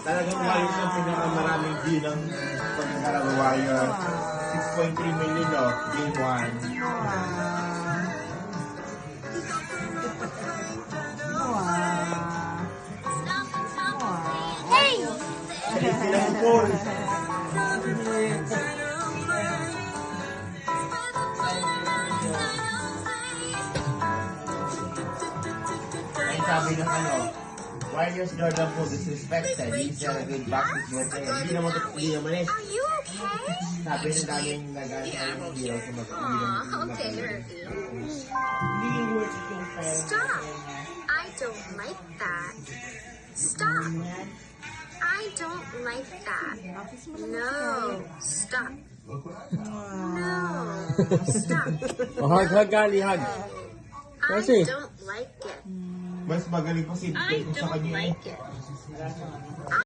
Talagang wire yung pinakamaraming view ng pagkakaroon wire. 6.3 million, no? Game 1. Hey! Pinakapol. Ay, sabi ng ano, Warriors Jordan po disrespected. Hindi siya naging basketball player. Hindi naman eh. Are you okay? Sabi ng daming nag-aantay yung hero sa Aw, okay, Ruby. Hindi yung worth it yung pera. Stop! I don't like that. Stop! I don't like that. No, stop. No, stop. Hug, gali, hug. I Kasi- don't like it. Mas magaling pa si I Pete sa don't kanya. like it.